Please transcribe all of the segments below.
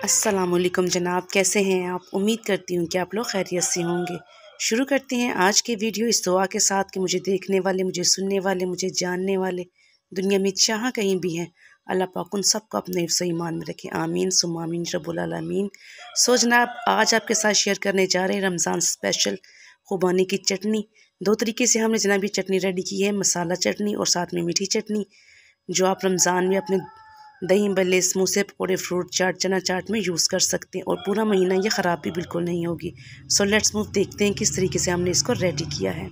अस्सलामुअलैकुम जनाब, कैसे हैं आप। उम्मीद करती हूँ कि आप लोग खैरियत से होंगे। शुरू करते हैं आज के वीडियो इस दुआ के साथ कि मुझे देखने वाले, मुझे सुनने वाले, मुझे जानने वाले दुनिया में जहाँ कहीं भी हैं, अल्लाह पाक उन सबको अपने हिफ्ज़ ईमान में रखे। आमीन सुम्मा आमीन रब्बुल आलमीन। सो जनाब, आज आपके साथ शेयर करने जा रहे हैं रमज़ान स्पेशल खुबानी की चटनी। दो तरीके से हमने जनाब ये चटनी रेडी की है, मसाला चटनी और साथ में मीठी चटनी, जो आप रमज़ान में अपने दही भल्ले, समोसे, पकौड़े, फ्रूट चाट, चना चाट में यूज़ कर सकते हैं और पूरा महीना ये ख़राब भी बिल्कुल नहीं होगी। सो लेट्स मूव, देखते हैं किस तरीके से हमने इसको रेडी किया है।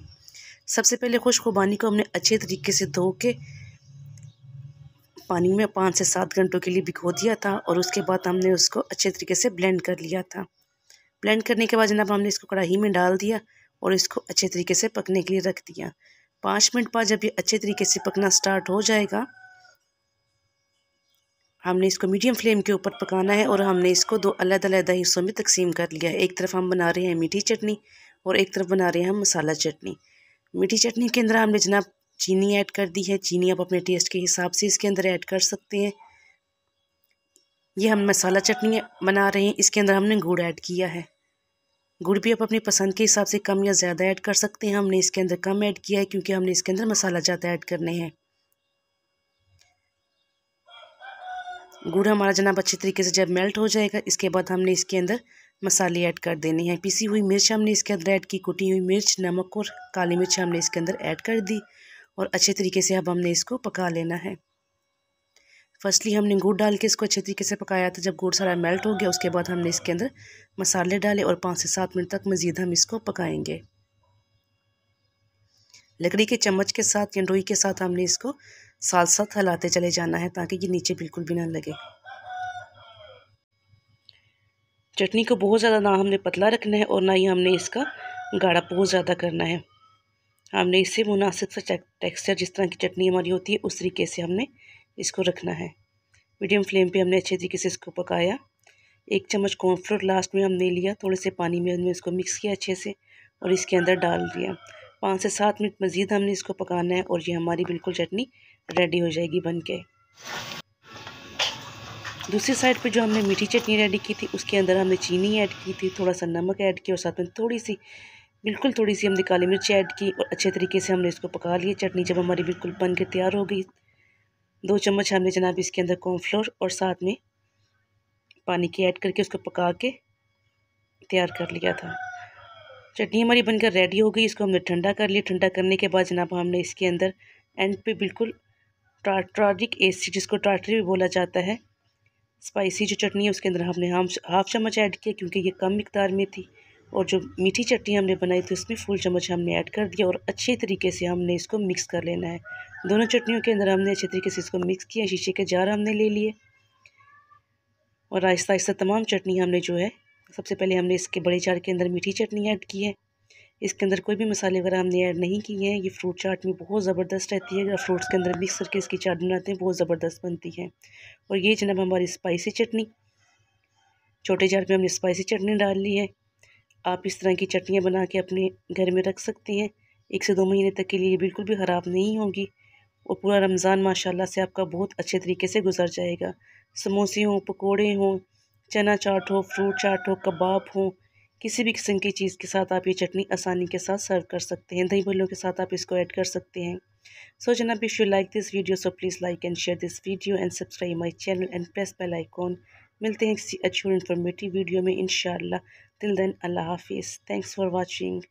सबसे पहले खुश खुबानी को हमने अच्छे तरीके से धो के पानी में 5 से 7 घंटों के लिए भिगो दिया था और उसके बाद हमने उसको अच्छे तरीके से ब्लेंड कर लिया था। ब्लेंड करने के बाद जनाब हमने इसको कढ़ाई में डाल दिया और इसको अच्छे तरीके से पकने के लिए रख दिया। 5 मिनट बाद जब ये अच्छे तरीके से पकना स्टार्ट हो जाएगा, हमने इसको मीडियम फ्लेम के ऊपर पकाना है और हमने इसको 2 अलग-अलग हिस्सों में तकसीम कर लिया है। एक तरफ हम बना रहे हैं मीठी चटनी और एक तरफ बना रहे हैं हम मसाला चटनी। मीठी चटनी के अंदर हमने जनाब चीनी ऐड कर दी है। चीनी आप अपने टेस्ट के हिसाब से इसके अंदर ऐड कर सकते हैं। ये हम मसाला चटनी बना रहे हैं, इसके अंदर हमने गुड़ ऐड किया है। गुड़ भी आप अपनी पसंद के हिसाब से कम या ज़्यादा ऐड कर सकते हैं। हमने इसके अंदर कम ऐड किया है क्योंकि हमने इसके अंदर मसाला ज़्यादा ऐड करने हैं। गुड़ हमारा जनाब अच्छे तरीके से जब मेल्ट हो जाएगा, इसके बाद हमने इसके अंदर मसाले ऐड कर देने हैं। पिसी हुई मिर्च हमने इसके अंदर ऐड की, कुटी हुई मिर्च, नमक और काली मिर्च हमने इसके अंदर ऐड कर दी और अच्छे तरीके से अब हमने इसको पका लेना है। फर्स्टली हमने गुड़ डाल के इसको अच्छे तरीके से पकाया था। जब गुड़ सारा मेल्ट हो गया, उसके बाद हमने इसके अंदर मसाले डाले और 5 से 7 मिनट तक मज़ीद हम इसको पकाएंगे। लकड़ी के चम्मच के साथ या लोई के साथ हमने इसको साथ साथ हिलाते चले जाना है ताकि ये नीचे बिल्कुल भी ना लगे। चटनी को बहुत ज़्यादा ना हमने पतला रखना है और ना ही हमने इसका गाढ़ा बहुत ज़्यादा करना है। हमने इससे मुनासिब सा टेक्सचर, जिस तरह की चटनी हमारी होती है उस तरीके से हमने इसको रखना है। मीडियम फ्लेम पे हमने अच्छे तरीके से इसको पकाया। 1 चम्मच कॉर्नफ्लोर लास्ट में हमने लिया, थोड़े से पानी में हमने इसको मिक्स किया अच्छे से और इसके अंदर डाल दिया। 5 से 7 मिनट मज़ीद हमने इसको पकाना है और ये हमारी बिल्कुल चटनी रेडी हो जाएगी बन के। दूसरी साइड पे जो हमने मीठी चटनी रेडी की थी, उसके अंदर हमने चीनी ऐड की थी, थोड़ा सा नमक ऐड किया और साथ में बिल्कुल थोड़ी सी हमने काली मिर्च ऐड की और अच्छे तरीके से हमने इसको पका लिया। चटनी जब हमारी बिल्कुल बन के तैयार हो गई, 2 चम्मच हमने जनाब इसके अंदर कॉर्नफ्लोर और साथ में पानी की ऐड करके उसको पका के तैयार कर लिया था। चटनी हमारी बनकर रेडी हो गई। इसको हमने ठंडा कर लिया। ठंडा करने के बाद जनाब हमने इसके अंदर एंड पे बिल्कुल टार्टरिक एसिड, जिसको टार्टरी भी बोला जाता है, स्पाइसी जो चटनी है, उसके अंदर हमने हाफ चम्मच ऐड किया क्योंकि ये कम मिकदार में थी। और जो मीठी चटनी हमने बनाई थी उसमें फुल चम्मच हमने ऐड कर दिया और अच्छे तरीके से हमने इसको मिक्स कर लेना है। दोनों चटनियों के अंदर हमने अच्छे तरीके से इसको मिक्स किया। शीशे के जार हमने ले लिए और आहिस्ता आहिस्ता तमाम चटनी हमने जो है, सबसे पहले हमने इसके बड़े जार के अंदर मीठी चटनी ऐड की है। इसके अंदर कोई भी मसाले वगैरह हमने ऐड नहीं किए हैं। ये फ्रूट चाट में बहुत ज़बरदस्त रहती है। अगर फ्रूट्स के अंदर मिक्स करके इसकी चाट बनाते हैं, बहुत ज़बरदस्त बनती है। और ये जनाब हमारी स्पाइसी चटनी, छोटे जार में हमने स्पाइसी चटनी डाल ली है। आप इस तरह की चटनियाँ बना के अपने घर में रख सकते हैं। 1 से 2 महीने तक के लिए बिल्कुल भी ख़राब नहीं होगी और पूरा रमज़ान माशाल्लाह से आपका बहुत अच्छे तरीके से गुजर जाएगा। समोसे हों, पकोड़े हों, चना चाट हो, फ्रूट चाट हो, कबाब हो, किसी भी किस्म की चीज़ के साथ आप ये चटनी आसानी के साथ सर्व कर सकते हैं। दही भल्लों के साथ आप इसको ऐड कर सकते हैं। सो जनाब, if you like this video so please like and share this video and subscribe my channel and press bell icon. मिलते हैं किसी अच्छी और इन्फॉर्मेटिव वीडियो में इंशाअल्लाह। टिल देन, अल्लाह हाफिज़। Thanks for watching.